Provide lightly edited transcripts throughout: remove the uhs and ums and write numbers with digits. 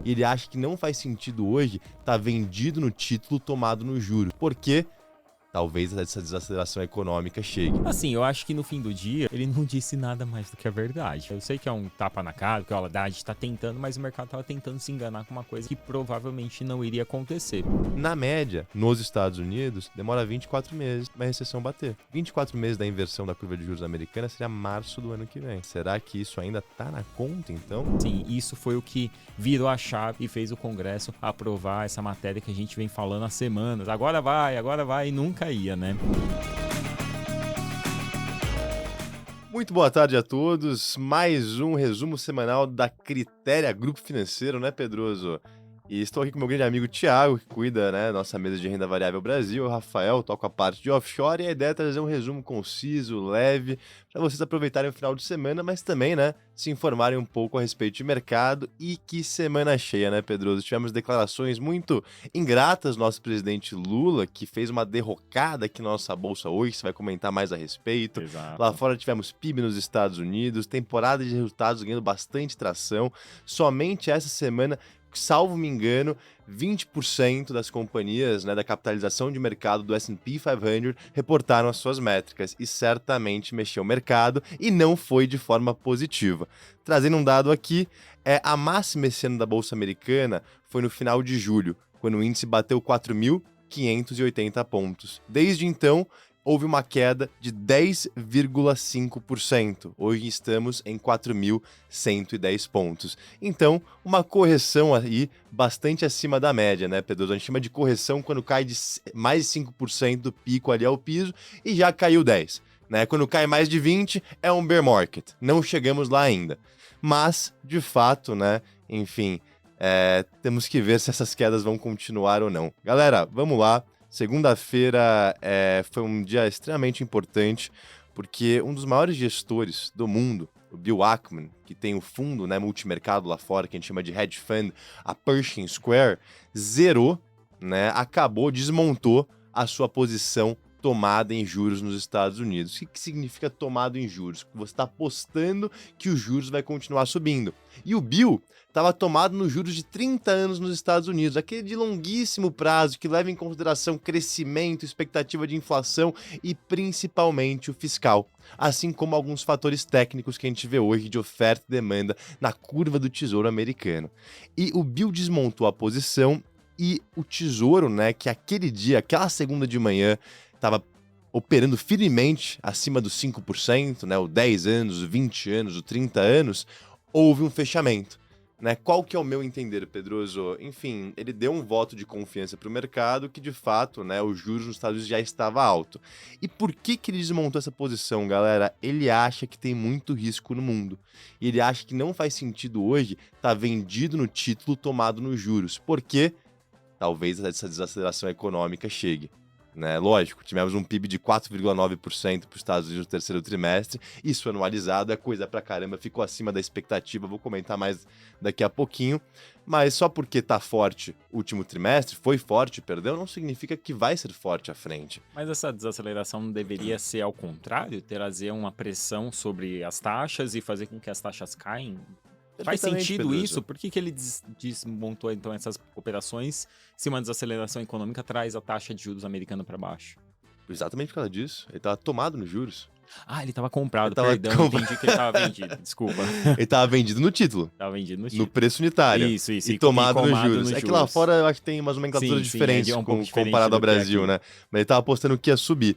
E ele acha que não faz sentido hoje estar vendido no título tomado no juro. Por quê? Talvez essa desaceleração econômica chegue. Assim, eu acho que no fim do dia, ele não disse nada mais do que a verdade. Eu sei que é um tapa na cara, que a Haddad tá tentando, mas o mercado tava tentando se enganar com uma coisa que provavelmente não iria acontecer. Na média, nos Estados Unidos, demora 24 meses para a recessão bater. 24 meses da inversão da curva de juros americana seria março do ano que vem. Será que isso ainda tá na conta, então? Sim, isso foi o que virou a chave e fez o Congresso aprovar essa matéria que a gente vem falando há semanas. Agora vai, e nunca ia, né? Muito boa tarde a todos. Mais um resumo semanal da Critéria Grupo Financeiro, né, Pedroso? E estou aqui com meu grande amigo Thiago, que cuida, né, da nossa mesa de renda variável Brasil. O Rafael toca a parte de offshore e a ideia é trazer um resumo conciso, leve, para vocês aproveitarem o final de semana, mas também, né, se informarem um pouco a respeito de mercado. E que semana cheia, né, Pedroso? Tivemos declarações muito ingratas do nosso presidente Lula, que fez uma derrocada aqui na nossa bolsa hoje, você vai comentar mais a respeito. Exato. Lá fora tivemos PIB nos Estados Unidos, temporada de resultados ganhando bastante tração. Somente essa semana, salvo me engano, 20% das companhias, né, da capitalização de mercado do S&P 500 reportaram as suas métricas e certamente mexeu o mercado e não foi de forma positiva. Trazendo um dado aqui, a máxima esse ano da Bolsa Americana foi no final de julho, quando o índice bateu 4.580 pontos. Desde então, houve uma queda de 10,5%. Hoje estamos em 4.110 pontos. Então, uma correção aí bastante acima da média, né, Pedro? A gente chama de correção quando cai de mais de 5% do pico ali ao piso e já caiu 10%. Né? Quando cai mais de 20%, é um bear market. Não chegamos lá ainda. Mas, de fato, né, enfim, temos que ver se essas quedas vão continuar ou não. Galera, vamos lá. Segunda-feira foi um dia extremamente importante, porque um dos maiores gestores do mundo, o Bill Ackman, que tem o fundo, né, multimercado lá fora, que a gente chama de hedge fund, a Pershing Square, zerou, né, desmontou a sua posição tomada em juros nos Estados Unidos. O que significa tomado em juros? Você está apostando que os juros vai continuar subindo. E o Bill estava tomado nos juros de 30 anos nos Estados Unidos, aquele de longuíssimo prazo que leva em consideração crescimento, expectativa de inflação e principalmente o fiscal, assim como alguns fatores técnicos que a gente vê hoje de oferta e demanda na curva do Tesouro americano. E o Bill desmontou a posição e o Tesouro, né, que aquele dia, aquela segunda de manhã, estava operando firmemente acima dos 5%, né, o 10 anos, o 20 anos, o 30 anos, houve um fechamento. Né? Qual que é o meu entender, Pedroso? Enfim, ele deu um voto de confiança para o mercado que, de fato, né, os juros nos Estados Unidos já estava alto. E por que ele desmontou essa posição, galera? Ele acha que tem muito risco no mundo. E ele acha que não faz sentido hoje estar vendido no título tomado nos juros. Por quê? Talvez essa desaceleração econômica chegue. Né? Lógico, tivemos um PIB de 4,9% para os Estados Unidos no terceiro trimestre, isso anualizado é coisa pra caramba, ficou acima da expectativa, vou comentar mais daqui a pouquinho, mas só porque tá forte o último trimestre, foi forte, perdão, não significa que vai ser forte à frente. Mas essa desaceleração não deveria ser ao contrário, trazer uma pressão sobre as taxas e fazer com que as taxas caem? Faz sentido Pedroso. isso? Por que ele desmontou então essas operações se uma desaceleração econômica traz a taxa de juros americana para baixo? Exatamente por causa disso. Ele estava tomado nos juros. Ah, ele estava comprado, Entendi que ele estava vendido, desculpa. Ele estava vendido no título. Estava vendido no título. No preço unitário. Isso. E tomado nos juros. É que lá fora eu acho que tem umas nomenclaturas diferentes comparado ao Brasil, né? Mas ele estava apostando que ia subir.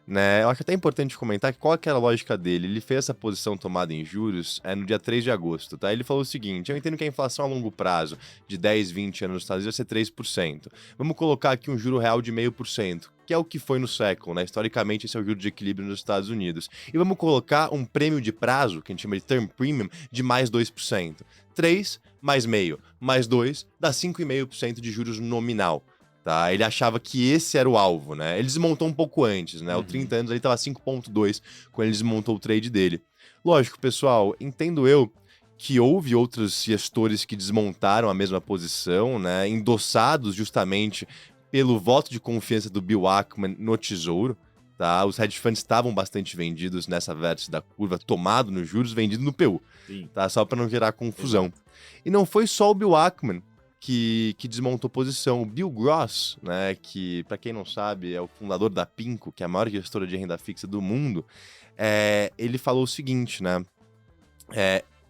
Né? Eu acho até importante comentar qual que era a lógica dele. Ele fez essa posição tomada em juros no dia 3 de agosto, tá? Ele falou o seguinte: eu entendo que a inflação a longo prazo de 10, 20 anos nos Estados Unidos vai ser 3%. Vamos colocar aqui um juro real de 0,5%, que é o que foi no século, né? Historicamente, esse é o juro de equilíbrio nos Estados Unidos. E vamos colocar um prêmio de prazo, que a gente chama de term premium, de mais 2%. 3 mais meio, mais 2, dá 5,5% de juros nominal. Tá? Ele achava que esse era o alvo, né? Ele desmontou um pouco antes, né? O 30 anos ele estava 5,2 quando ele desmontou o trade dele. Lógico, pessoal, entendo eu que houve outros gestores que desmontaram a mesma posição, né? Endossados justamente pelo voto de confiança do Bill Ackman no Tesouro. Tá? Os hedge funds estavam bastante vendidos nessa vértice da curva, tomado nos juros, vendido no PU. Sim. Tá? Só para não gerar confusão. E não foi só o Bill Ackman que desmontou posição. O Bill Gross, né, que, para quem não sabe, é o fundador da PIMCO, que é a maior gestora de renda fixa do mundo, ele falou o seguinte, né?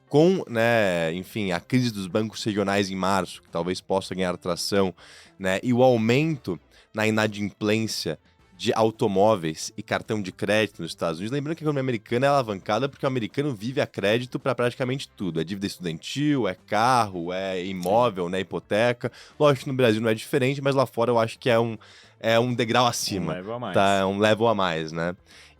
Com, né, enfim, a crise dos bancos regionais em março, que talvez possa ganhar tração, né, e o aumento na inadimplência de automóveis e cartão de crédito nos Estados Unidos. Lembrando que a economia americana é alavancada porque o americano vive a crédito para praticamente tudo. É dívida estudantil, é carro, é imóvel, né, hipoteca. Lógico que no Brasil não é diferente, mas lá fora eu acho que é um degrau acima. Um level a mais. Tá? É um level a mais, né?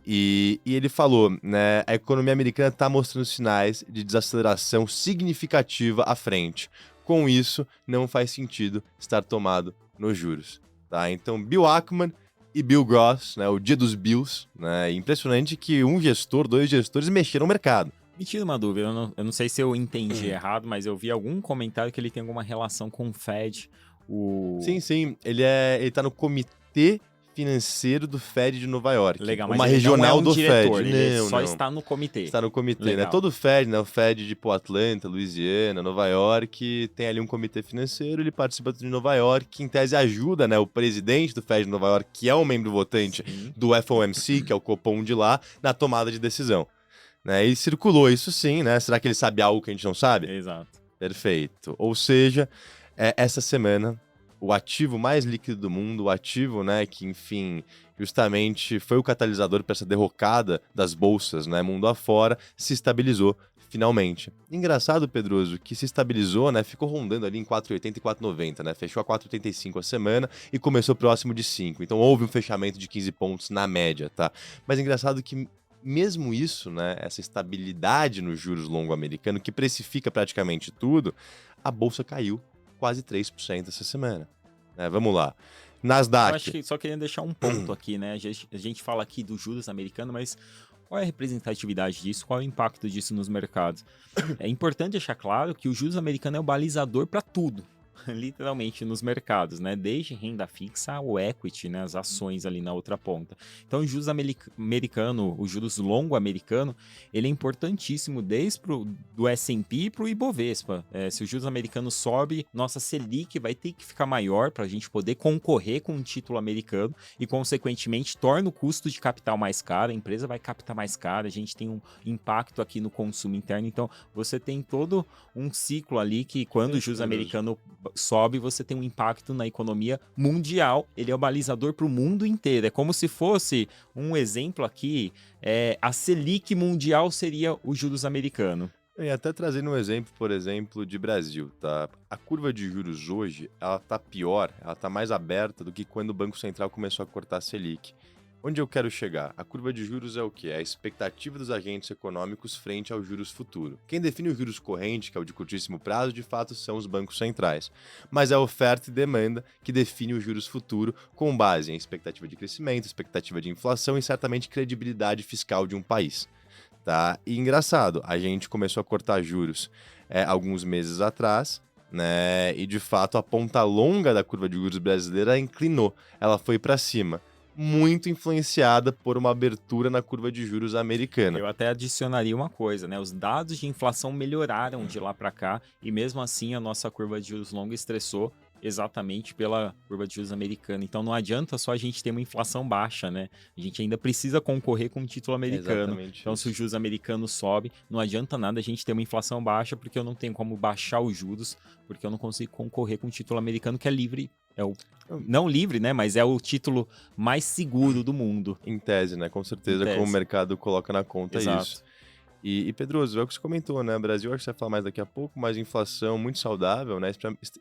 E ele falou, né, a economia americana está mostrando sinais de desaceleração significativa à frente. Com isso, não faz sentido estar tomado nos juros. Tá? Então, Bill Ackman e Bill Gross, né, o dia dos Bills, né, impressionante que dois gestores mexeram no mercado. Me tira uma dúvida, eu não sei se eu entendi errado, mas eu vi algum comentário que ele tem alguma relação com o Fed. Sim, ele tá no comitê financeiro do Fed de Nova York. Legal, mas uma ele regional não é um do diretor, Fed. Ele Não, só não. está no comitê. Está no comitê, né? Legal. Todo o Fed, né? O Fed de Atlanta, Louisiana, Nova York, tem ali um comitê financeiro, ele participa de Nova York, que em tese ajuda, né, o presidente do Fed de Nova York, que é um membro votante do FOMC, que é o Copom de lá, na tomada de decisão. Né? E circulou isso sim, né? Será que ele sabe algo que a gente não sabe? Exato. Perfeito. Ou seja, essa semana, o ativo mais líquido do mundo, o ativo, né, que, enfim, justamente foi o catalisador para essa derrocada das bolsas, né, mundo afora, se estabilizou finalmente. Engraçado, Pedroso, que se estabilizou, né, ficou rondando ali em 4,80 e 4,90, né, fechou a 4,85 a semana e começou próximo de 5. Então houve um fechamento de 15 pontos na média, tá? Mas engraçado que mesmo isso, né, essa estabilidade nos juros longo americano, que precifica praticamente tudo, a bolsa caiu quase 3% essa semana. Vamos lá. Nasdaq. Eu acho que só queria deixar um ponto aqui, né? A gente fala aqui dos juros americanos, mas qual é a representatividade disso? Qual é o impacto disso nos mercados? É importante deixar claro que o juros americano é o balizador para tudo. Literalmente nos mercados, né? Desde renda fixa ao equity, né? As ações ali na outra ponta. Então, o juros americano, o juros longo americano, ele é importantíssimo desde do S&P para o Ibovespa. Se o juros americano sobe, nossa Selic vai ter que ficar maior para a gente poder concorrer com um título americano e, consequentemente, torna o custo de capital mais caro, a empresa vai captar mais caro, a gente tem um impacto aqui no consumo interno. Então, você tem todo um ciclo ali que quando o juros americano sobe, você tem um impacto na economia mundial. Ele é o balizador para o mundo inteiro. É como se fosse um exemplo aqui, a Selic mundial seria o juros americano. E até trazendo um exemplo, por exemplo, de Brasil, tá? A curva de juros hoje, ela tá pior, ela tá mais aberta do que quando o Banco Central começou a cortar a Selic. Onde eu quero chegar? A curva de juros é o quê? É a expectativa dos agentes econômicos frente aos juros futuros. Quem define os juros correntes, que é o de curtíssimo prazo, de fato são os bancos centrais. Mas é a oferta e demanda que define os juros futuros com base em expectativa de crescimento, expectativa de inflação e certamente credibilidade fiscal de um país. Tá? E engraçado, a gente começou a cortar juros alguns meses atrás, né? E de fato a ponta longa da curva de juros brasileira inclinou, ela foi para cima. Muito influenciada por uma abertura na curva de juros americana. Eu até adicionaria uma coisa, né? Os dados de inflação melhoraram de lá para cá e mesmo assim a nossa curva de juros longa estressou exatamente pela curva de juros americana. Então não adianta só a gente ter uma inflação baixa, né? A gente ainda precisa concorrer com o título americano. Então se o juros americano sobe, não adianta nada a gente ter uma inflação baixa porque eu não tenho como baixar os juros, porque eu não consigo concorrer com o título americano que é livre. Não livre, né? Mas é o título mais seguro do mundo. Em tese, né? Com certeza, como o mercado coloca na conta. Exato. Isso. E Pedroso, é o que você comentou, né? O Brasil, acho que você vai falar mais daqui a pouco, mas inflação muito saudável, né?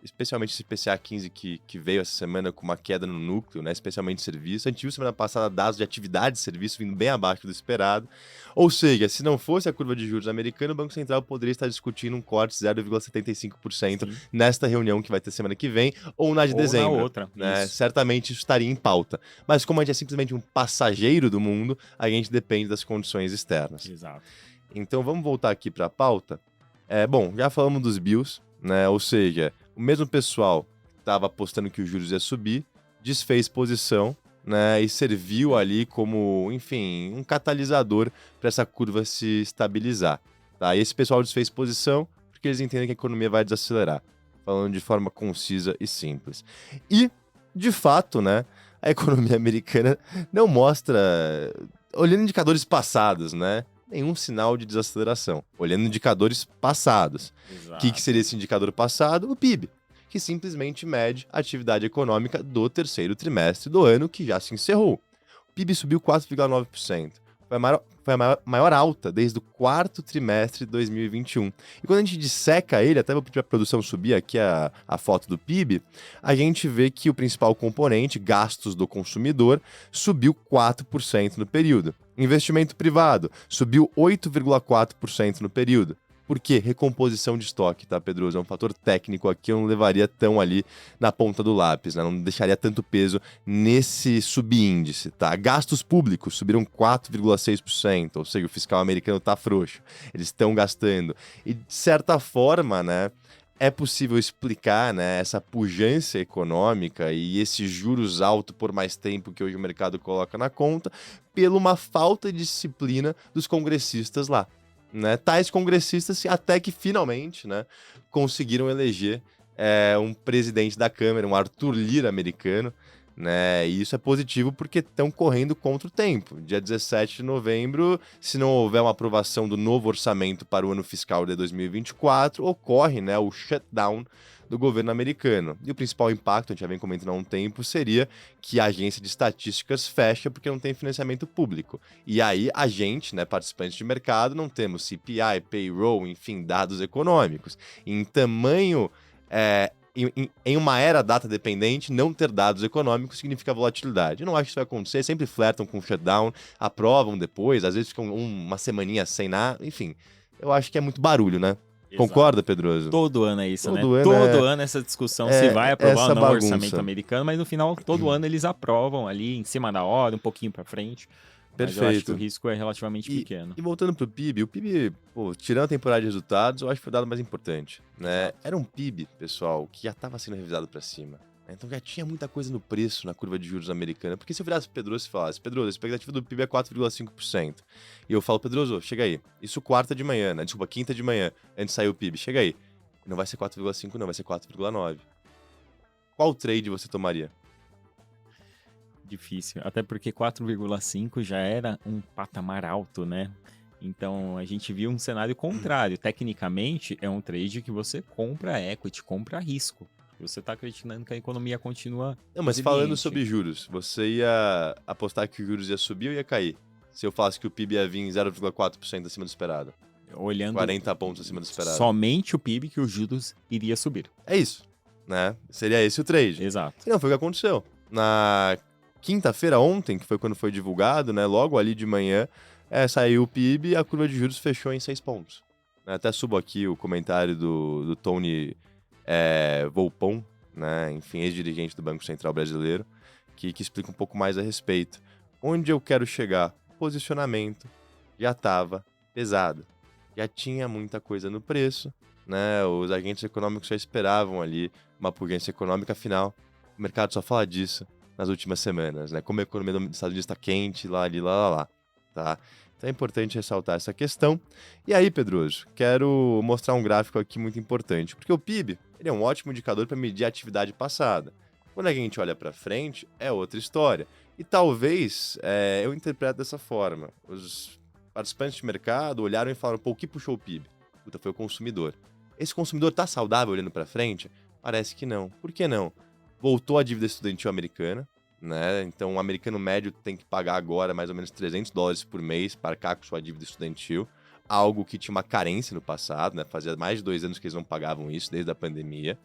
Especialmente esse IPCA 15 que veio essa semana com uma queda no núcleo, né? Especialmente serviço. A gente viu semana passada dados de atividade de serviço vindo bem abaixo do esperado. Ou seja, se não fosse a curva de juros americana, o Banco Central poderia estar discutindo um corte de 0,75% nesta reunião que vai ter semana que vem, ou na de dezembro. Na outra. Né? Certamente isso estaria em pauta. Mas como a gente é simplesmente um passageiro do mundo, a gente depende das condições externas. Exato. Então vamos voltar aqui para a pauta. Bom, já falamos dos Bills, né? Ou seja, o mesmo pessoal que estava apostando que os juros ia subir, desfez posição, né? E serviu ali como, enfim, um catalisador para essa curva se estabilizar. Tá? E esse pessoal desfez posição porque eles entendem que a economia vai desacelerar. falando de forma concisa e simples. E, de fato, né, a economia americana não mostra, olhando indicadores passados, né, nenhum sinal de desaceleração. Olhando indicadores passados. O que seria esse indicador passado? O PIB, que simplesmente mede a atividade econômica do terceiro trimestre do ano que já se encerrou. O PIB subiu 4,9%. Foi a maior alta desde o quarto trimestre de 2021. E quando a gente disseca ele, até vou pedir para a produção subir aqui a foto do PIB, a gente vê que o principal componente, gastos do consumidor, subiu 4% no período. Investimento privado subiu 8,4% no período. Por quê? Recomposição de estoque, tá, Pedroso? É um fator técnico aqui, eu não levaria tão ali na ponta do lápis, né? Não deixaria tanto peso nesse subíndice, tá? Gastos públicos subiram 4,6%, ou seja, o fiscal americano tá frouxo. Eles estão gastando. E, de certa forma, né, é possível explicar, né, essa pujança econômica e esses juros altos por mais tempo que hoje o mercado coloca na conta, pela uma falta de disciplina dos congressistas lá. Né, tais congressistas até que finalmente, né, conseguiram eleger um presidente da Câmara, um Arthur Lira americano, né, e isso é positivo porque estão correndo contra o tempo. Dia 17 de novembro, se não houver uma aprovação do novo orçamento para o ano fiscal de 2024, ocorre, né, o shutdown do governo americano. E o principal impacto, a gente já vem comentando há um tempo, seria que a agência de estatísticas fecha porque não tem financiamento público. E aí a gente, né, participantes de mercado, não temos CPI, payroll, enfim, dados econômicos. Em tamanho, em uma era data dependente, não ter dados econômicos significa volatilidade. Eu não acho que isso vai acontecer, sempre flertam com shutdown, aprovam depois, às vezes ficam uma semaninha sem nada, enfim. Eu acho que é muito barulho, né? Exato. Concorda, Pedroso? Todo ano é isso, todo né? Ano todo ano essa discussão se vai aprovar ou não o orçamento americano, mas no final, todo ano eles aprovam ali em cima da hora, um pouquinho para frente. Mas eu acho que o risco é relativamente pequeno. E voltando pro PIB, o PIB, pô, tirando a temporada de resultados, eu acho que foi o dado mais importante, né? Exato. Era um PIB, pessoal, que já estava sendo revisado para cima. Então já tinha muita coisa no preço, na curva de juros americana. Porque se eu virasse pro Pedroso e falasse, Pedroso, a expectativa do PIB é 4,5%. E eu falo, Pedroso, chega aí. Isso quarta de manhã, né? Desculpa, quinta de manhã, antes de sair o PIB. Chega aí. Não vai ser 4,5 não, vai ser 4,9. Qual trade você tomaria? Difícil. Até porque 4,5 já era um patamar alto, né? Então a gente viu um cenário contrário. Tecnicamente, é um trade que você compra equity, compra risco. Você está acreditando que a economia continua. Não, mas resiliente. falando sobre juros, você ia apostar que os juros ia subir ou ia cair? Se eu falasse que o PIB ia vir 0,4% acima do esperado. Olhando 40 pontos acima do esperado. Somente o PIB que os juros iria subir. É isso, né? Seria esse o trade. Exato. E não foi o que aconteceu. Na quinta-feira, ontem, que foi quando foi divulgado, né? Logo ali de manhã, saiu o PIB e a curva de juros fechou em 6 pontos. Até subo aqui o comentário do Tony Volpon, né? Enfim, ex-dirigente do Banco Central Brasileiro, que explica um pouco mais a respeito. Onde eu quero chegar? Posicionamento já estava pesado. Já tinha muita coisa no preço, né? Os agentes econômicos já esperavam ali uma pujança econômica, afinal, o mercado só fala disso nas últimas semanas, né? Como a economia dos Estados Unidos está quente, lá, tá? Então é importante ressaltar essa questão. E aí, Pedroso, quero mostrar um gráfico aqui muito importante, porque o PIB ele é um ótimo indicador para medir a atividade passada. Quando a gente olha para frente, é outra história. E talvez eu interpreto dessa forma. Os participantes de mercado olharam e falaram, pô, o que puxou o PIB? Puta, foi o consumidor. Esse consumidor tá saudável olhando para frente? Parece que não. Por que não? Voltou a dívida estudantil americana, né? Então, o americano médio tem que pagar agora mais ou menos $300 por mês para arcar com sua dívida estudantil, algo que tinha uma carência no passado, né? Fazia mais de 2 anos que eles não pagavam isso, desde a pandemia.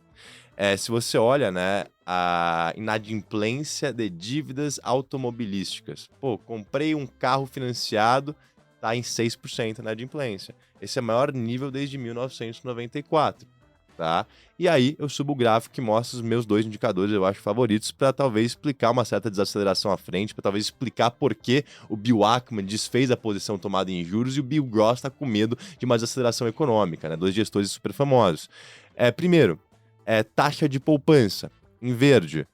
Se você olha, né, a inadimplência de dívidas automobilísticas. Pô, comprei um carro financiado, tá em 6% na inadimplência. Esse é o maior nível desde 1994. Tá? E aí eu subo o gráfico que mostra os meus 2 indicadores, eu acho, favoritos, para talvez explicar uma certa desaceleração à frente, para talvez explicar por que o Bill Ackman desfez a posição tomada em juros e o Bill Gross está com medo de uma desaceleração econômica, né? 2 gestores super famosos. Primeiro, taxa de poupança, em verde.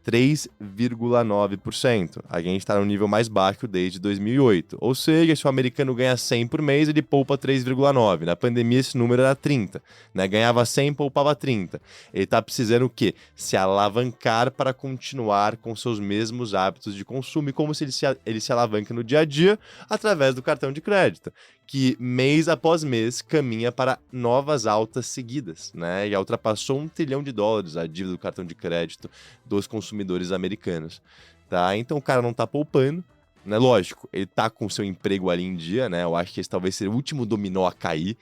3,9%. A gente está no nível mais baixo desde 2008. Ou seja, se o americano ganha 100 por mês, ele poupa 3,9. Na pandemia, esse número era 30. Né? Ganhava 100, poupava 30. Ele está precisando o quê? Se alavancar para continuar com seus mesmos hábitos de consumo. E como se ele se alavanca no dia a dia? Através do cartão de crédito, que mês após mês caminha para novas altas seguidas, né? Já ultrapassou $1 trilhão a dívida do cartão de crédito dos consumidores americanos, tá? Então o cara não tá poupando, né? Lógico, ele tá com o seu emprego ali em dia, né? Eu acho que esse talvez seja o último dominó a cair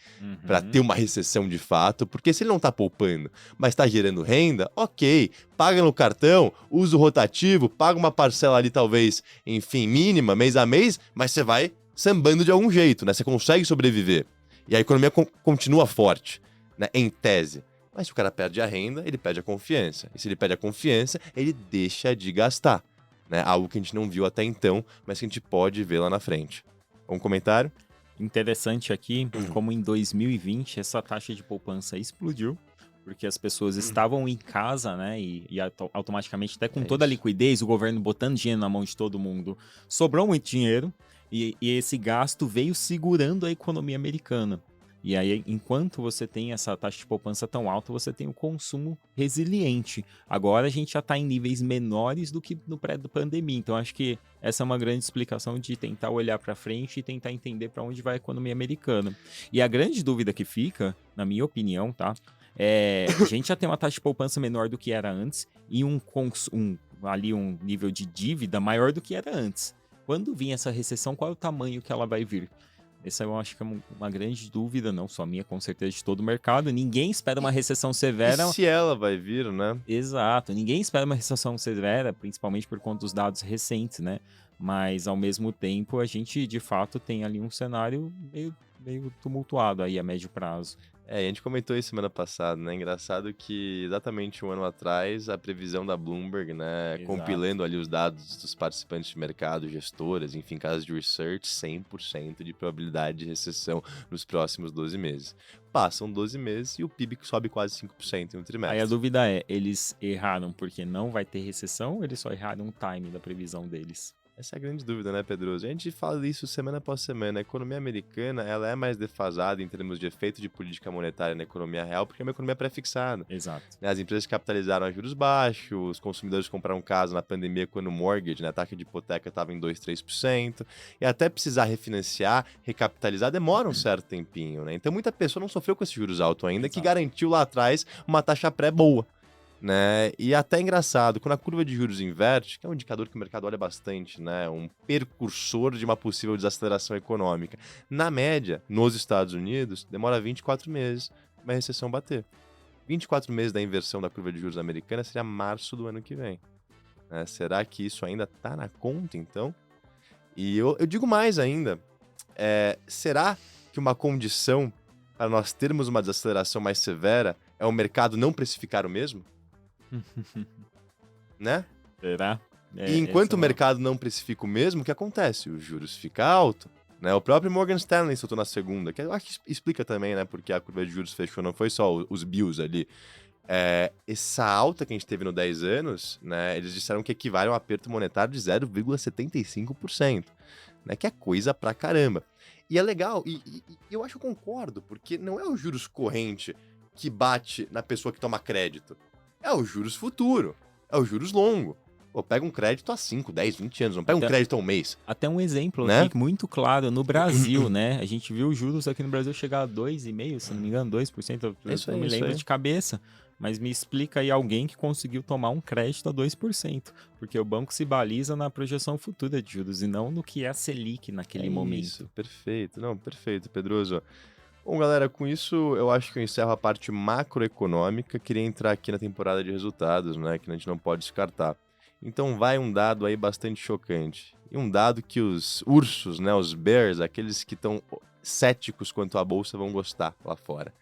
para ter uma recessão de fato, porque se ele não tá poupando, mas tá gerando renda, ok, paga no cartão, usa o rotativo, paga uma parcela ali talvez, enfim, mínima, mês a mês, mas você vai sambando de algum jeito, né? Você consegue sobreviver. E a economia continua forte, né? Em tese. Mas se o cara perde a renda, ele perde a confiança. E se ele perde a confiança, ele deixa de gastar, né? Algo que a gente não viu até então, mas que a gente pode ver lá na frente. Um comentário? Interessante aqui, como em 2020 essa taxa de poupança explodiu, porque as pessoas estavam em casa, né, e automaticamente, até com toda a liquidez, o governo botando dinheiro na mão de todo mundo, sobrou muito dinheiro, e esse gasto veio segurando a economia americana. E aí, enquanto você tem essa taxa de poupança tão alta, você tem o consumo resiliente. Agora a gente já está em níveis menores do que no pré-pandemia. Então, acho que essa é uma grande explicação de tentar olhar para frente e tentar entender para onde vai a economia americana. E a grande dúvida que fica, na minha opinião, tá? A gente já tem uma taxa de poupança menor do que era antes e um nível de dívida maior do que era antes. Quando vir essa recessão, qual é o tamanho que ela vai vir? Essa eu acho que é uma grande dúvida, não só minha, com certeza de todo o mercado. Ninguém espera uma recessão severa. E se ela vai vir, né? Exato. Ninguém espera uma recessão severa, principalmente por conta dos dados recentes, né? Mas, ao mesmo tempo, a gente, de fato, tem ali um cenário meio tumultuado aí a médio prazo. A gente comentou isso semana passada, né? Engraçado que exatamente um ano atrás, a previsão da Bloomberg, né? Exato. Compilando ali os dados dos participantes de mercado, gestoras, enfim, casas de research, 100% de probabilidade de recessão nos próximos 12 meses. Passam 12 meses e o PIB sobe quase 5% em um trimestre. Aí a dúvida é, eles erraram porque não vai ter recessão ou eles só erraram o time da previsão deles? Essa é a grande dúvida, né, Pedroso? A gente fala isso semana após semana. A economia americana, ela é mais defasada em termos de efeito de política monetária na economia real, porque é uma economia pré-fixada. Exato. As empresas capitalizaram a juros baixos, os consumidores compraram casa na pandemia quando o mortgage, né, a taxa de hipoteca estava em 2%, 3%, e até precisar refinanciar, recapitalizar, demora um certo tempinho, né? Então muita pessoa não sofreu com esses juros altos ainda, que garantiu lá atrás uma taxa pré boa. Né? E até engraçado, quando a curva de juros inverte, que é um indicador que o mercado olha bastante, né? Um precursor de uma possível desaceleração econômica. Na média, nos Estados Unidos, demora 24 meses para a recessão bater. 24 meses da inversão da curva de juros americana seria março do ano que vem. Né? Será que isso ainda está na conta, então? E eu digo mais ainda, será que uma condição para nós termos uma desaceleração mais severa é o mercado não precificar o mesmo? Né? Será? E enquanto o mercado não precifica o mesmo, o que acontece? Os juros ficam altos. Né? O próprio Morgan Stanley soltou na segunda, que eu acho que explica também, né? Porque a curva de juros fechou, não foi só os bills ali. Essa alta que a gente teve no 10 anos, né? Eles disseram que equivale a um aperto monetário de 0,75%. Né? Que é coisa pra caramba. E é legal, e eu acho que eu concordo, porque não é o juros corrente que bate na pessoa que toma crédito. É o juros futuro, é o juros longo. Pô, pega um crédito há 5, 10, 20 anos, não pega um crédito a um mês. Até um exemplo, né? Aqui, muito claro, no Brasil, né? A gente viu os juros aqui no Brasil chegar a 2,5%, se não me engano, 2%, eu não me lembro de cabeça. Mas me explica aí alguém que conseguiu tomar um crédito a 2%, porque o banco se baliza na projeção futura de juros e não no que é a Selic naquele momento. Isso, perfeito. Não, perfeito, Pedroso. Bom, galera, com isso eu acho que eu encerro a parte macroeconômica. Queria entrar aqui na temporada de resultados, né, que a gente não pode descartar. Então vai um dado aí bastante chocante. E um dado que os ursos, né, os bears, aqueles que estão céticos quanto à bolsa, vão gostar lá fora.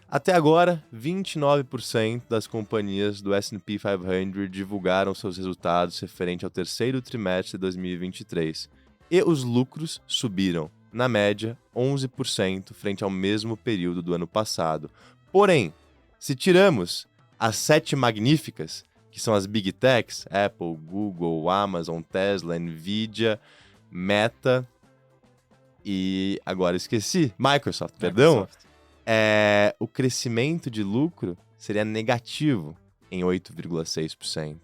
Até agora, 29% das companhias do S&P 500 divulgaram seus resultados referente ao terceiro trimestre de 2023. E os lucros subiram, na média, 11% frente ao mesmo período do ano passado. Porém, se tiramos as 7 magníficas, que são as Big Techs, Apple, Google, Amazon, Tesla, Nvidia, Meta e agora esqueci, Microsoft, perdão. Microsoft. O crescimento de lucro seria negativo em 8,6%.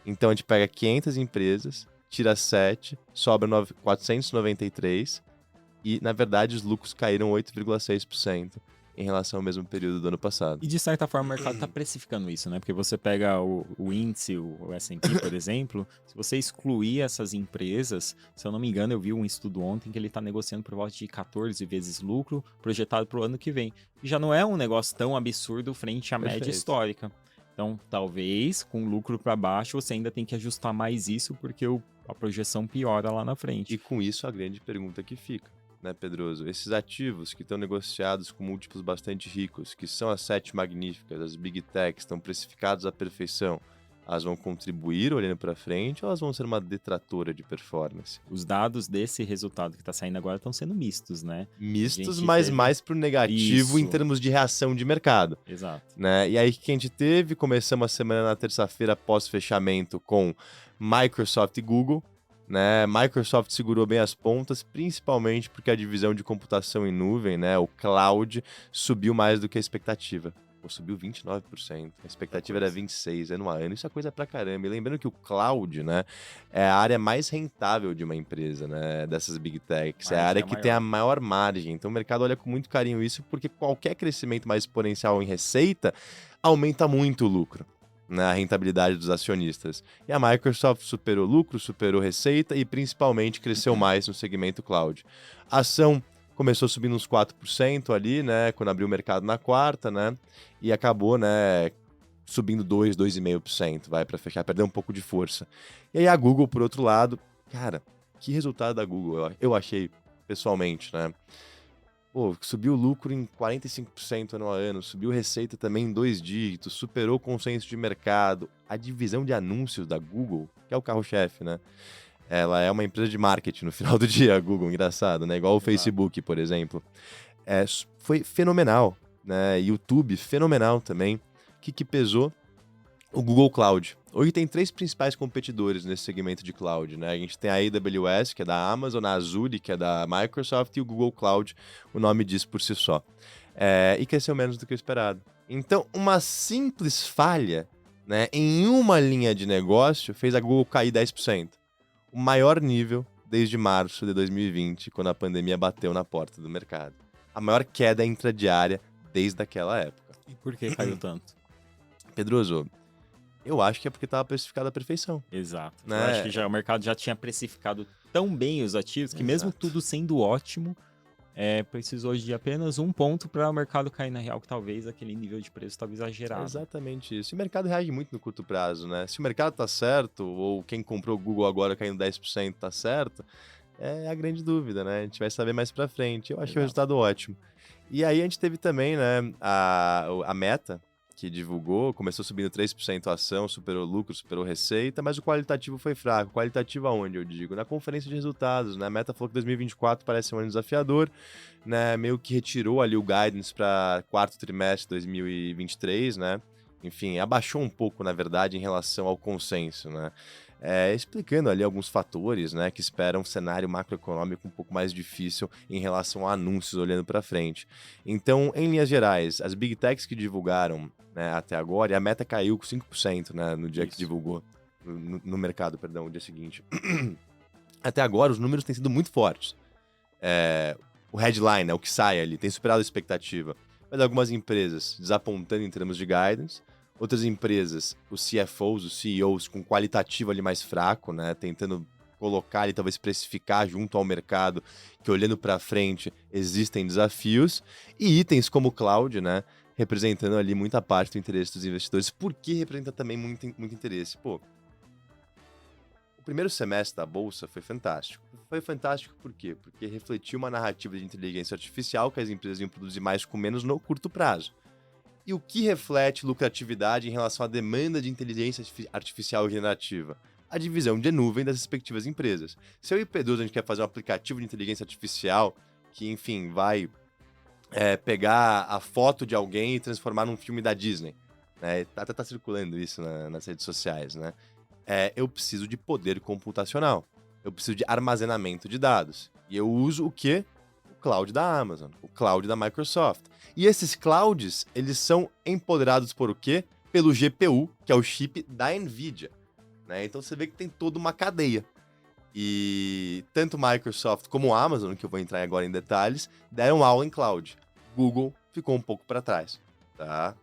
Então a gente pega 500 empresas, tira 7, sobra 493 e, na verdade, os lucros caíram 8,6% em relação ao mesmo período do ano passado. E de certa forma o mercado está precificando isso, né? Porque você pega o índice, o S&P, por exemplo, se você excluir essas empresas, se eu não me engano, eu vi um estudo ontem que ele está negociando por volta de 14 vezes lucro projetado para o ano que vem. E já não é um negócio tão absurdo frente à média histórica. Então, talvez, com lucro para baixo, você ainda tem que ajustar mais isso, porque a projeção piora lá na frente. E com isso, a grande pergunta que fica, né, Pedroso? Esses ativos que estão negociados com múltiplos bastante ricos, que são as 7 magníficas, as Big Techs, estão precificados à perfeição, elas vão contribuir olhando para frente ou elas vão ser uma detratora de performance? Os dados desse resultado que está saindo agora estão sendo mistos, né? Mistos, mas mais pro negativo em termos de reação de mercado. Exato. Né? E aí, o que a gente teve? Começamos a semana na terça-feira, pós-fechamento, com Microsoft e Google. Né? Microsoft segurou bem as pontas, principalmente porque a divisão de computação em nuvem, né, o cloud, subiu mais do que a expectativa. Subiu 29%. A expectativa era 26% ano a ano. Isso é coisa pra caramba. E lembrando que o cloud, né, é a área mais rentável de uma empresa, né, dessas Big Techs. É a área que tem a maior margem. Então o mercado olha com muito carinho isso, porque qualquer crescimento mais exponencial em receita aumenta muito o lucro, né, a rentabilidade dos acionistas. E a Microsoft superou lucro, superou receita e principalmente cresceu mais no segmento cloud. A ação começou subindo uns 4% ali, né, quando abriu o mercado na quarta, né, e acabou, né, subindo 2,5%, vai para fechar, perdeu um pouco de força. E aí a Google, por outro lado, cara, que resultado da Google, eu achei, pessoalmente, né. Pô, subiu o lucro em 45% ano a ano, subiu receita também em 2 dígitos, superou o consenso de mercado. A divisão de anúncios da Google, que é o carro-chefe, né? Ela é uma empresa de marketing no final do dia, a Google, engraçado, né? Igual o Facebook, por exemplo. Foi fenomenal, né? YouTube, fenomenal também. O que pesou? O Google Cloud. Hoje tem 3 principais competidores nesse segmento de cloud, né? A gente tem a AWS, que é da Amazon, a Azure, que é da Microsoft, e o Google Cloud, o nome diz por si só. E cresceu menos do que o esperado. Então, uma simples falha, né, em uma linha de negócio fez a Google cair 10%. O maior nível desde março de 2020, quando a pandemia bateu na porta do mercado. A maior queda intradiária desde aquela época. E por que caiu tanto? Pedroso, eu acho que é porque estava precificado à perfeição. Exato. Né? Eu acho que o mercado já tinha precificado tão bem os ativos que mesmo tudo sendo ótimo, precisou de apenas um ponto para o mercado cair na real, que talvez aquele nível de preço estava exagerado. É exatamente isso. E o mercado reage muito no curto prazo, né? Se o mercado tá certo, ou quem comprou o Google agora caindo 10% tá certo, é a grande dúvida, né? A gente vai saber mais pra frente. Eu acho que o resultado ótimo. E aí a gente teve também, né, a Meta, que divulgou, começou subindo 3% a ação, superou lucro, superou receita, mas o qualitativo foi fraco. Qualitativo aonde, eu digo? Na conferência de resultados, né? A Meta falou que 2024 parece um ano desafiador, né? Meio que retirou ali o guidance para quarto trimestre de 2023, né? Enfim, abaixou um pouco, na verdade, em relação ao consenso, né? Explicando ali alguns fatores, né, que esperam um cenário macroeconômico um pouco mais difícil em relação a anúncios olhando para frente. Então, em linhas gerais, as Big Techs que divulgaram, né, até agora, e a Meta caiu com 5%, né, no dia que divulgou, no mercado, perdão, no dia seguinte. Até agora, os números têm sido muito fortes. O headline, né, o que sai ali, tem superado a expectativa. Mas algumas empresas desapontando em termos de guidance, outras empresas, os CFOs, os CEOs, com qualitativo ali mais fraco, né? Tentando colocar e talvez precificar junto ao mercado, que olhando para frente existem desafios. E itens como cloud, né? Representando ali muita parte do interesse dos investidores. Por que representa também muito interesse? Pô, o primeiro semestre da Bolsa foi fantástico. Foi fantástico por quê? Porque refletiu uma narrativa de inteligência artificial que as empresas iam produzir mais com menos no curto prazo. E o que reflete lucratividade em relação à demanda de inteligência artificial generativa? A divisão de nuvem das respectivas empresas. Se eu e o Pedro, a gente quer fazer um aplicativo de inteligência artificial que, enfim, vai pegar a foto de alguém e transformar num filme da Disney. né? Até tá circulando isso nas redes sociais, né? Eu preciso de poder computacional. Eu preciso de armazenamento de dados. E eu uso o quê? O cloud da Amazon, o cloud da Microsoft. E esses clouds, eles são empoderados por o quê? Pelo GPU, que é o chip da NVIDIA, né? Então você vê que tem toda uma cadeia. E tanto Microsoft como Amazon, que eu vou entrar agora em detalhes, deram aula em cloud. Google ficou um pouco para trás, tá?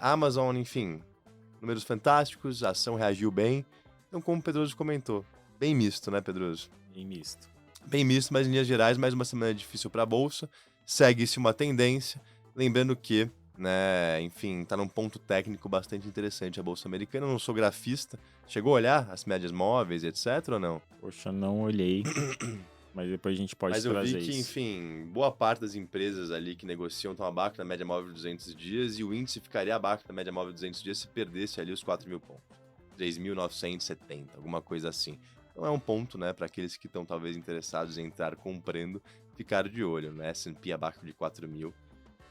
Amazon, enfim, números fantásticos, a ação reagiu bem. Então, como o Pedroso comentou, bem misto, né, Pedroso? Bem misto. Bem misto, mas em linhas gerais, mais uma semana difícil para a Bolsa. Segue-se uma tendência. Lembrando que, né, enfim, tá num ponto técnico bastante interessante a Bolsa Americana. Eu não sou grafista. Chegou a olhar as médias móveis, etc, ou não? Poxa, não olhei. Mas depois a gente pode Mas eu trazer vi que, isso. enfim, boa parte das empresas ali que negociam estão abaixo da média móvel de 200 dias e o índice ficaria abaixo da média móvel de 200 dias se perdesse ali os 4.000 pontos. 3.970, alguma coisa assim. Então é um ponto, né, para aqueles que estão talvez interessados em entrar comprando, ficar de olho, né? S&P abaixo de 4.000.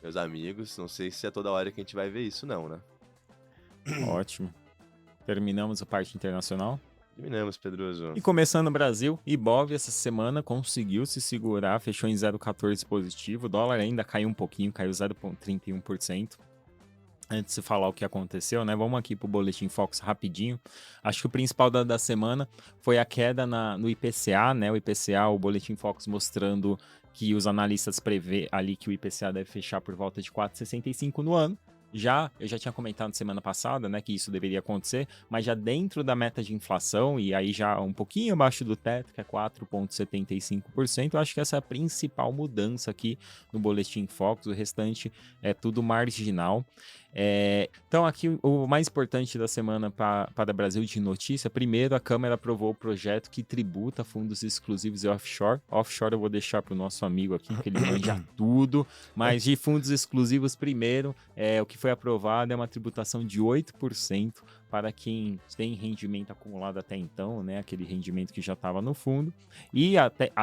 Meus amigos, não sei se é toda hora que a gente vai ver isso não, né? Ótimo. Terminamos a parte internacional. Terminamos, Pedroso. E começando o Brasil, Ibov essa semana conseguiu se segurar, fechou em 0,14 positivo. O dólar ainda caiu um pouquinho, caiu 0,31%. Antes de falar o que aconteceu, né? Vamos aqui para o Boletim Fox rapidinho. Acho que o principal da semana foi a queda no IPCA, né? O IPCA, o Boletim Fox mostrando que os analistas prevê ali que o IPCA deve fechar por volta de 4,65 no ano. Eu já tinha comentado semana passada, né, que isso deveria acontecer, mas já dentro da meta de inflação, e aí já um pouquinho abaixo do teto, que é 4,75%, eu acho que essa é a principal mudança aqui no Boletim Fox, o restante é tudo marginal. Então aqui o mais importante da semana para Brasil de notícia, primeiro a Câmara aprovou o projeto que tributa fundos exclusivos e offshore. Offshore eu vou deixar para o nosso amigo aqui, que ele manja tudo, mas de fundos exclusivos primeiro, o que foi aprovado é uma tributação de 8% para quem tem rendimento acumulado até então, né, aquele rendimento que já estava no fundo, e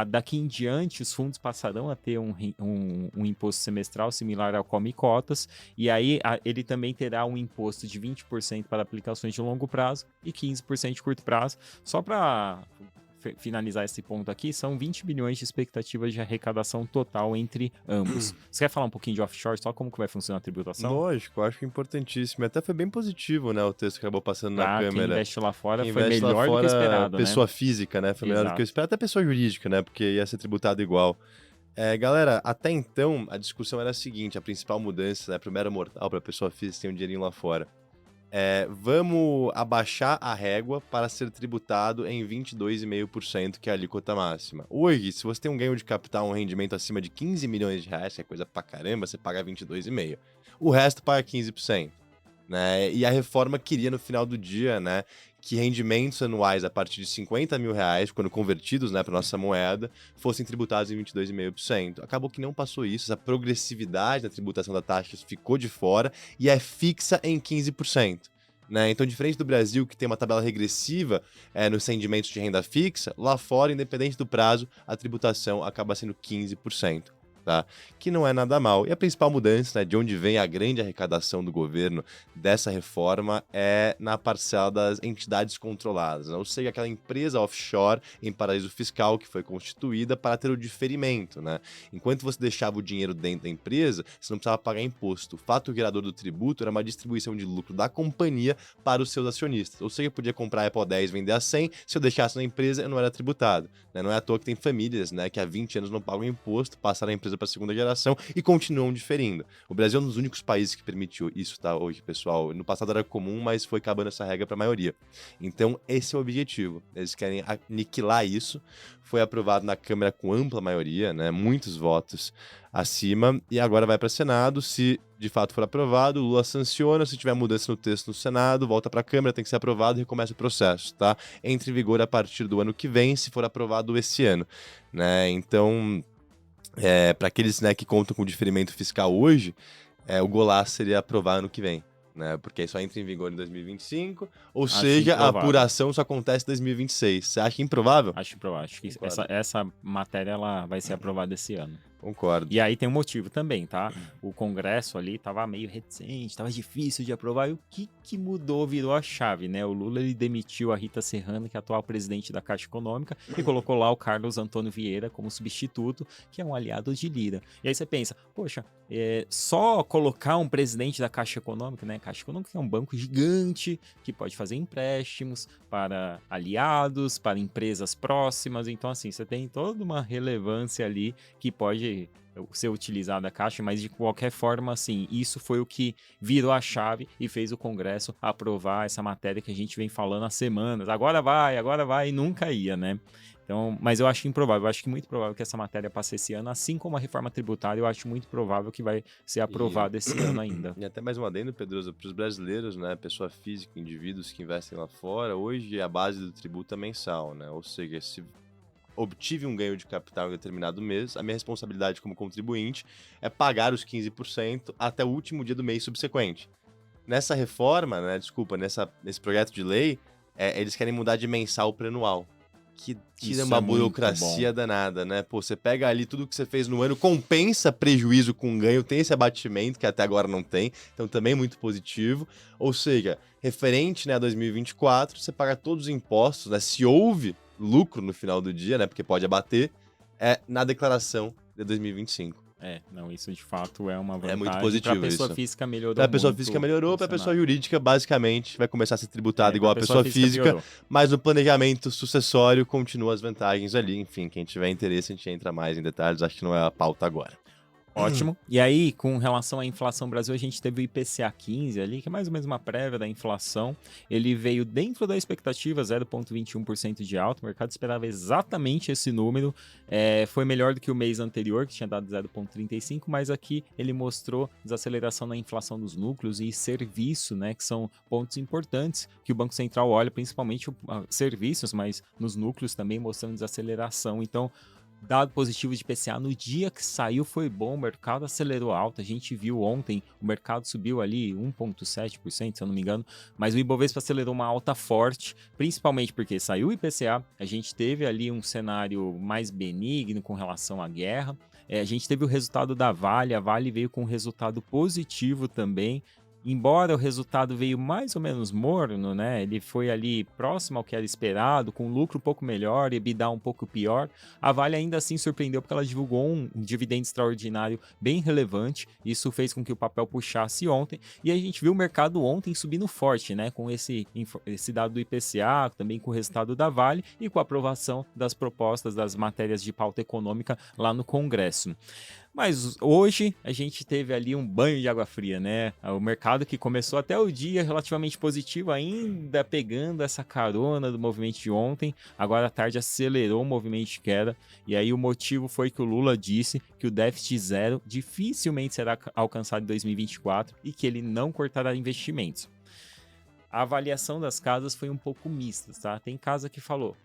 daqui em diante os fundos passarão a ter um imposto semestral similar ao Come Cotas, e aí ele também terá um imposto de 20% para aplicações de longo prazo e 15% de curto prazo. Só para finalizar esse ponto aqui, são 20 bilhões de expectativas de arrecadação total entre ambos. Você quer falar um pouquinho de offshore, só como que vai funcionar a tributação? Lógico, acho que é importantíssimo. Até foi bem positivo, né, o texto que acabou passando na Câmara. Quem investe lá fora Quem foi investe lá melhor do que fora, esperado, pessoa né? física, né? Foi melhor do que eu Exato. esperava. Até pessoa jurídica, né? Porque ia ser tributado igual. Galera, até então, a discussão era a seguinte: a principal mudança, né, pro mero mortal, pra pessoa física que tem um dinheirinho lá fora. Vamos abaixar a régua para ser tributado em 22,5%, que é a alíquota máxima. Hoje, se você tem um ganho de capital, um rendimento acima de 15 milhões de reais, que é coisa pra caramba, você paga 22,5%. O resto paga 15%. Né? E a reforma queria, no final do dia, né, que rendimentos anuais a partir de 50 mil reais, quando convertidos, né, para nossa moeda, fossem tributados em 22,5%. Acabou que não passou isso, essa progressividade na tributação da taxa ficou de fora e é fixa em 15%. Né? Então, diferente do Brasil, que tem uma tabela regressiva nos rendimentos de renda fixa, lá fora, independente do prazo, a tributação acaba sendo 15%. Tá? Que não é nada mal. E a principal mudança, né, de onde vem a grande arrecadação do governo dessa reforma é na parcela das entidades controladas, né? Ou seja, aquela empresa offshore em paraíso fiscal que foi constituída para ter o diferimento. Né? Enquanto você deixava o dinheiro dentro da empresa, você não precisava pagar imposto. O fato gerador do tributo era uma distribuição de lucro da companhia para os seus acionistas. Ou seja, eu podia comprar a Apple 10 e vender a 100, se eu deixasse na empresa, eu não era tributado. Né? Não é à toa que tem famílias, né, que há 20 anos não pagam imposto, passaram a empresa para a segunda geração e continuam diferindo. O Brasil é um dos únicos países que permitiu isso, tá, hoje, pessoal. No passado era comum, mas foi acabando essa regra para a maioria. Então, esse é o objetivo. Eles querem aniquilar isso. Foi aprovado na Câmara com ampla maioria, né, muitos votos acima, e agora vai para o Senado. Se de fato for aprovado, o Lula sanciona. Se tiver mudança no texto no Senado, volta para a Câmara, tem que ser aprovado e recomeça o processo, tá? Entra em vigor a partir do ano que vem, se for aprovado esse ano, né? Então, para aqueles, né, que contam com diferimento fiscal hoje, o golaço seria aprovar ano que vem, né? Porque aí só entra em vigor em 2025, ou seja, a apuração só acontece em 2026. Você acha improvável? Acho improvável. Acho que essa matéria ela vai ser aprovada esse ano. Concordo. E aí tem um motivo também, tá? O Congresso ali tava meio reticente, tava difícil de aprovar. E o que mudou, virou a chave, né? O Lula, ele demitiu a Rita Serrano, que é a atual presidente da Caixa Econômica, e colocou lá o Carlos Antônio Vieira como substituto, que é um aliado de Lira. E aí você pensa, poxa, só colocar um presidente da Caixa Econômica, né? Caixa Econômica é um banco gigante que pode fazer empréstimos para aliados, para empresas próximas. Então, assim, você tem toda uma relevância ali que pode ser utilizada a Caixa, mas de qualquer forma, assim, isso foi o que virou a chave e fez o Congresso aprovar essa matéria que a gente vem falando há semanas. Agora vai, e nunca ia, né? Então, mas eu acho improvável, eu acho que muito provável que essa matéria passe esse ano, assim como a reforma tributária, eu acho muito provável que vai ser aprovada esse ano ainda. E até mais um adendo, Pedroso, para os brasileiros, né, pessoa física, indivíduos que investem lá fora, hoje a base do tributo é mensal, né? Ou seja, se obtive um ganho de capital em determinado mês, a minha responsabilidade como contribuinte é pagar os 15% até o último dia do mês subsequente. Nessa reforma, né, nesse projeto de lei, eles querem mudar de mensal para anual, que tira Isso uma é muito burocracia bom. danada, né? Pô, você pega ali tudo que você fez no ano, compensa prejuízo com ganho, tem esse abatimento que até agora não tem, então também é muito positivo. Ou seja, referente, né, a 2024, você paga todos os impostos, né? Se houve lucro no final do dia, né? Porque pode abater, na declaração de 2025. Não, isso de fato é uma É muito vantagem. Para a positivo pessoa isso. física melhorou Para a pessoa muito física melhorou, o para a pessoa cenário. jurídica, basicamente, vai começar a ser tributada igual Pra a pessoa física, piorou. mas no planejamento sucessório continua as vantagens ali. Enfim, quem tiver interesse, a gente entra mais em detalhes, acho que não é a pauta agora. Ótimo. E aí, com relação à inflação Brasil, a gente teve o IPCA 15 ali, que é mais ou menos uma prévia da inflação. Ele veio dentro da expectativa, 0,21% de alta. O mercado esperava exatamente esse número. Foi melhor do que o mês anterior, que tinha dado 0,35%, mas aqui ele mostrou desaceleração na inflação dos núcleos e serviço, né, que são pontos importantes que o Banco Central olha, principalmente serviços, mas nos núcleos também mostrando desaceleração. Então, dado positivo de IPCA, no dia que saiu foi bom, o mercado acelerou alto, a gente viu ontem, o mercado subiu ali 1,7%, se eu não me engano, mas o Ibovespa acelerou uma alta forte, principalmente porque saiu o IPCA, a gente teve ali um cenário mais benigno com relação à guerra, a gente teve o resultado da Vale, a Vale veio com um resultado positivo também. Embora o resultado veio mais ou menos morno, né? Ele foi ali próximo ao que era esperado, com lucro um pouco melhor e EBITDA um pouco pior. A Vale ainda assim surpreendeu porque ela divulgou um dividendo extraordinário bem relevante. Isso fez com que o papel puxasse ontem. E a gente viu o mercado ontem subindo forte, né? Com esse dado do IPCA, também com o resultado da Vale e com a aprovação das propostas das matérias de pauta econômica lá no Congresso. Mas hoje a gente teve ali um banho de água fria, né? O mercado que começou até o dia relativamente positivo, ainda pegando essa carona do movimento de ontem, agora à tarde acelerou o movimento de queda, e aí o motivo foi que o Lula disse que o déficit zero dificilmente será alcançado em 2024 e que ele não cortará investimentos. A avaliação das casas foi um pouco mista, tá? Tem casa que falou: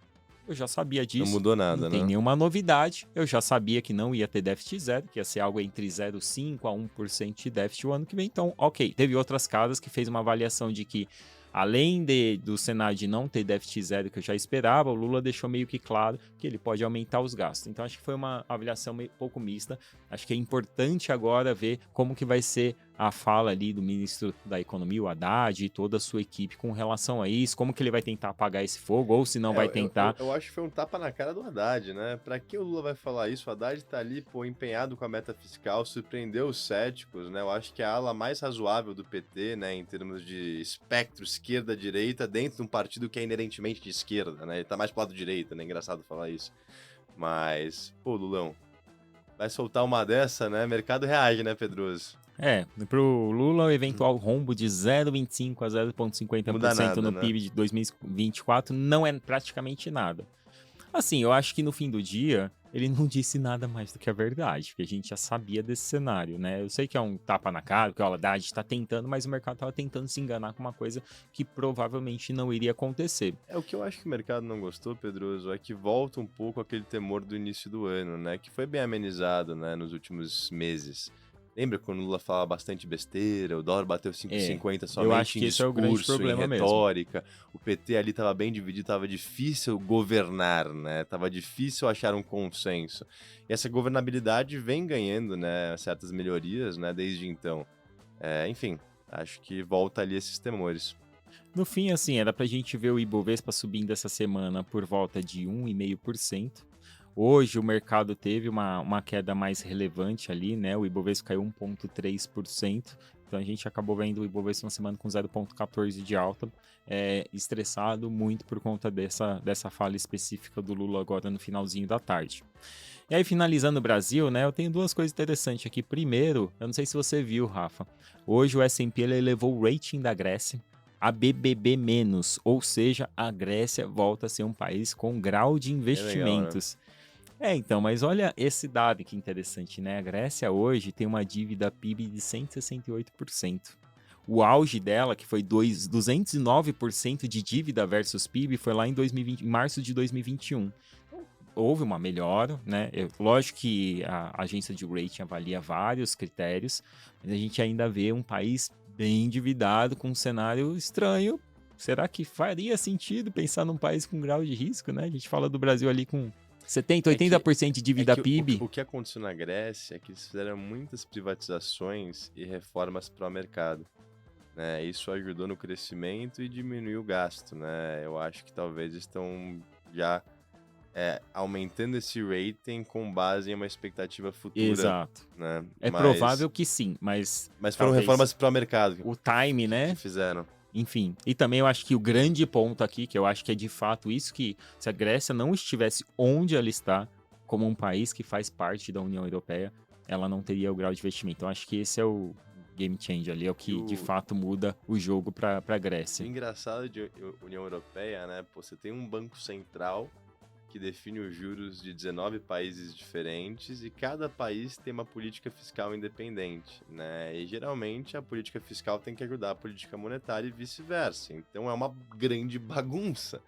eu já sabia disso. Não mudou nada, não tem né? nenhuma novidade. Eu já sabia que não ia ter déficit zero, que ia ser algo entre 0,5% a 1% de déficit o ano que vem. Então, ok. Teve outras casas que fez uma avaliação de que, além do cenário de não ter déficit zero que eu já esperava, o Lula deixou meio que claro que ele pode aumentar os gastos. Então, acho que foi uma avaliação meio pouco mista. Acho que é importante agora ver como que vai ser a fala ali do ministro da Economia, o Haddad, e toda a sua equipe com relação a isso, como que ele vai tentar apagar esse fogo, ou se não vai tentar. Eu acho que foi um tapa na cara do Haddad, né? Pra que o Lula vai falar isso? O Haddad tá ali, pô, empenhado com a meta fiscal, surpreendeu os céticos, né? Eu acho que é a ala mais razoável do PT, né, em termos de espectro esquerda-direita, dentro de um partido que é inerentemente de esquerda, né? Ele tá mais pro lado direita, né? Engraçado falar isso. Mas, pô, Lulão, vai soltar uma dessa, né? Mercado reage, né, Pedroso? Pro Lula, o eventual rombo de 0,25% a Não muda 0,50% nada, no né? PIB de 2024 não é praticamente nada. Assim, eu acho que no fim do dia, ele não disse nada mais do que a verdade, porque a gente já sabia desse cenário, né? Eu sei que é um tapa na cara, que o Haddad está tentando, mas o mercado estava tentando se enganar com uma coisa que provavelmente não iria acontecer. O que eu acho que o mercado não gostou, Pedroso, é que volta um pouco aquele temor do início do ano, né? Que foi bem amenizado, né, nos últimos meses. Lembra quando o Lula falava bastante besteira, o dólar bateu 5,50 eu acho somente em que esse é o grande discurso, em problema mesmo. retórica, o PT ali estava bem dividido, estava difícil governar, né? Tava difícil achar um consenso. E essa governabilidade vem ganhando, né, certas melhorias, né, desde então. Enfim, acho que volta ali esses temores. No fim, assim, era pra gente ver o Ibovespa subindo essa semana por volta de 1,5%. Hoje o mercado teve uma queda mais relevante ali, né? O Ibovespa caiu 1,3%. Então a gente acabou vendo o Ibovespa na semana com 0,14 de alta, estressado muito por conta dessa fala específica do Lula agora no finalzinho da tarde. E aí, finalizando o Brasil, né? Eu tenho duas coisas interessantes aqui. Primeiro, eu não sei se você viu, Rafa. Hoje o S&P ele elevou o rating da Grécia a BBB-, ou seja, a Grécia volta a ser um país com grau de Bem legal, né? investimentos. Então, mas olha esse dado que interessante, né? A Grécia hoje tem uma dívida PIB de 168%. O auge dela, que foi 209% de dívida versus PIB, foi lá em março de 2021. Então, houve uma melhora, né? Lógico que a agência de rating avalia vários critérios, mas a gente ainda vê um país bem endividado, com um cenário estranho. Será que faria sentido pensar num país com grau de risco, né? A gente fala do Brasil ali com 70, 80% de dívida PIB. O que aconteceu na Grécia é que eles fizeram muitas privatizações e reformas pró-mercado. Né? Isso ajudou no crescimento e diminuiu o gasto. Né? Eu acho que talvez estão já aumentando esse rating com base em uma expectativa futura. Exato. Né? Provável que sim, mas foram reformas pró-mercado. O time, né? Que fizeram. Enfim, e também eu acho que o grande ponto aqui, que eu acho que é de fato isso, que se a Grécia não estivesse onde ela está, como um país que faz parte da União Europeia, ela não teria o grau de investimento. Então acho que esse é o game changer ali, é o que de fato muda o jogo para a Grécia. O engraçado de União Europeia, né? Pô, você tem um banco central que define os juros de 19 países diferentes e cada país tem uma política fiscal independente, né? E geralmente a política fiscal tem que ajudar a política monetária e vice-versa. Então é uma grande bagunça,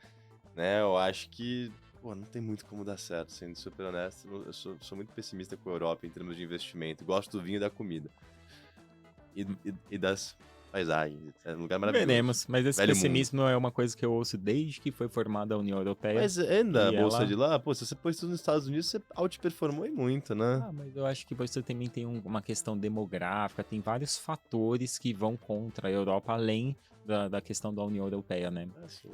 né? Eu acho que não tem muito como dar certo, sendo super honesto. Eu sou muito pessimista com a Europa em termos de investimento. Gosto do vinho e da comida. E das paisagens. É um lugar maravilhoso. Veremos, mas esse Velho pessimismo é uma coisa que eu ouço desde que foi formada a União Europeia. Mas ainda a bolsa de lá, se você pôs tudo nos Estados Unidos, você outperformou muito, né? Mas eu acho que você também tem uma questão demográfica, tem vários fatores que vão contra a Europa, além da questão da União Europeia, né?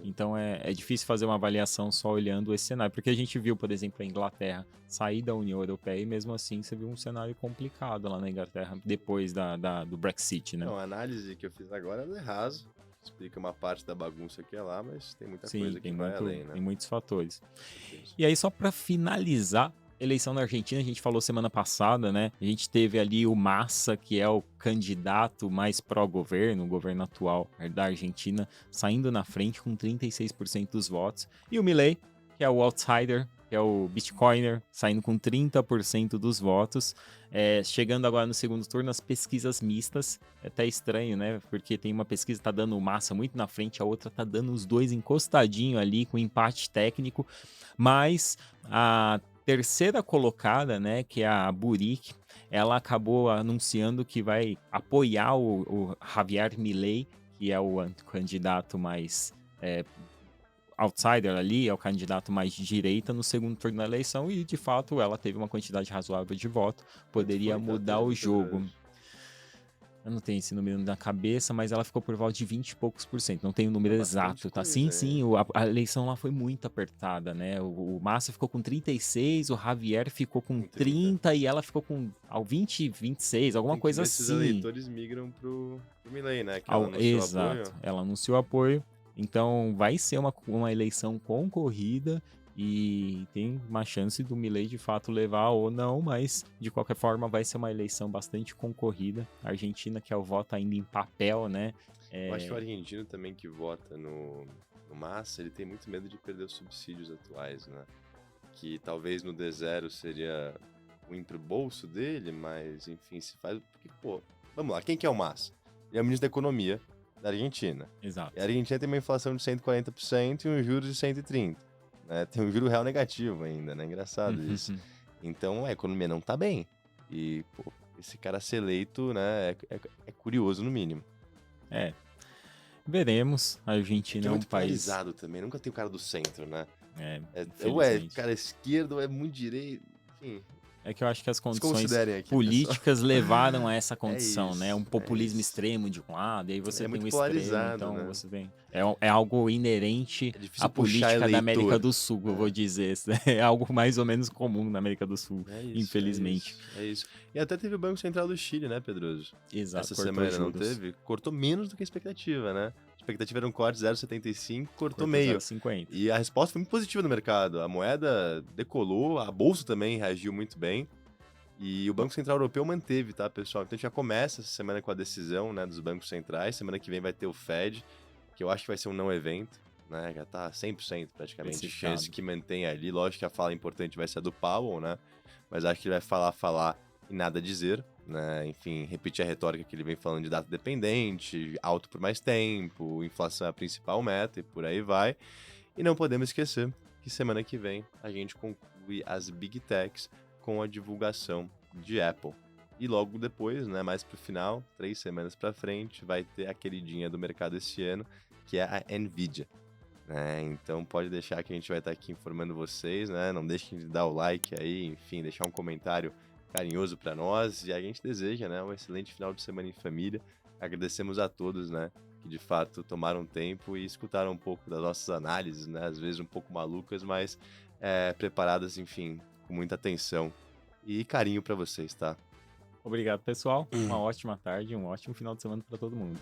Então é difícil fazer uma avaliação só olhando esse cenário, porque a gente viu, por exemplo, a Inglaterra sair da União Europeia e mesmo assim você viu um cenário complicado lá na Inglaterra depois do Brexit, né? Não, a análise que eu fiz agora é raso. Explica uma parte da bagunça que é lá, mas tem muita coisa que vai além, né? Tem muitos fatores. E aí, só para finalizar, eleição na Argentina, a gente falou semana passada, né? A gente teve ali o Massa, que é o candidato mais pró-governo, o governo atual da Argentina, saindo na frente com 36% dos votos. E o Milei, que é o outsider, que é o Bitcoiner, saindo com 30% dos votos. Chegando agora no segundo turno, as pesquisas mistas. É até estranho, né? Porque tem uma pesquisa que tá dando o Massa muito na frente, a outra tá dando os dois encostadinho ali, com empate técnico. Mas a terceira colocada, né, que é a Buric, ela acabou anunciando que vai apoiar o Javier Milei, que é o candidato mais outsider ali, é o candidato mais de direita no segundo turno da eleição, e de fato ela teve uma quantidade razoável de voto, poderia mudar o jogo. Eu não tenho esse número na cabeça, mas ela ficou por volta de 20 e poucos %. Não tenho o número exato, tá? Sim, a eleição lá foi muito apertada, né? O Massa ficou com 36, o Javier ficou com 30 e ela ficou com 20, 26, alguma coisa assim. Esses eleitores migram pro Milei, né? Que ela anunciou apoio. Ela anunciou apoio. Então vai ser uma eleição concorrida e tem uma chance do Milei de fato levar ou não, mas de qualquer forma vai ser uma eleição bastante concorrida. A Argentina, que é o voto ainda em papel, né? Eu acho que o argentino também que vota no Massa, ele tem muito medo de perder os subsídios atuais, né? Que talvez no D0 seria ruim pro bolso dele, mas enfim, se faz... Porque, vamos lá, quem que é o Massa? Ele é o ministro da Economia da Argentina. Exato. E a Argentina tem uma inflação de 140% e um juros de 130%. Né? Tem um juro real negativo ainda, né? Engraçado isso. Então a economia não tá bem. E, esse cara ser eleito, né, é curioso no mínimo. É, veremos. A Argentina É é um muito país... polarizado também, nunca tem o cara do centro, né? Ou é infelizmente. cara esquerdo, ou é muito direito, enfim. É que eu acho que as condições Desconsiderem aqui, políticas levaram a essa É condição, né? Um isso, é populismo isso. extremo de um lado, e aí você É tem muito o extremo, polarizado, então né? você tem... É algo inerente É difícil à puxar política da América eleitor. do Sul, eu vou É. dizer. É algo mais ou menos comum na América do Sul, É isso, é infelizmente. isso, é isso. E até teve o Banco Central do Chile, né, Pedroso? Exato, Essa cortou semana, não juros. teve? Cortou menos do que a expectativa, né? A expectativa era um corte 0,75, cortou Cortou meio. 0,50. E a resposta foi muito positiva no mercado. A moeda decolou, a bolsa também reagiu muito bem. E o Banco Central Europeu manteve, tá, pessoal? Então a gente já começa essa semana com a decisão, né, dos bancos centrais. Semana que vem vai ter o Fed, que eu acho que vai ser um não evento, né? Já tá 100% praticamente de Precificado. chance que mantém ali. Lógico que a fala importante vai ser a do Powell, né? Mas acho que ele vai falar e nada dizer, né? Enfim, repetir a retórica que ele vem falando de data dependente, alto por mais tempo, inflação é a principal meta e por aí vai. E não podemos esquecer que semana que vem a gente conclui as Big Techs com a divulgação de Apple. E logo depois, né, mais pro final, 3 semanas pra frente, vai ter a queridinha do mercado esse ano, que é a Nvidia. Né? Então pode deixar que a gente vai estar aqui informando vocês, né? Não deixem de dar o like aí, enfim, deixar um comentário carinhoso para nós. E a gente deseja, né, um excelente final de semana em família. Agradecemos a todos, né, que de fato tomaram tempo e escutaram um pouco das nossas análises, né? Às vezes um pouco malucas, mas preparadas, enfim, com muita atenção e carinho para vocês, tá? Obrigado, pessoal. Uma ótima tarde, um ótimo final de semana para todo mundo.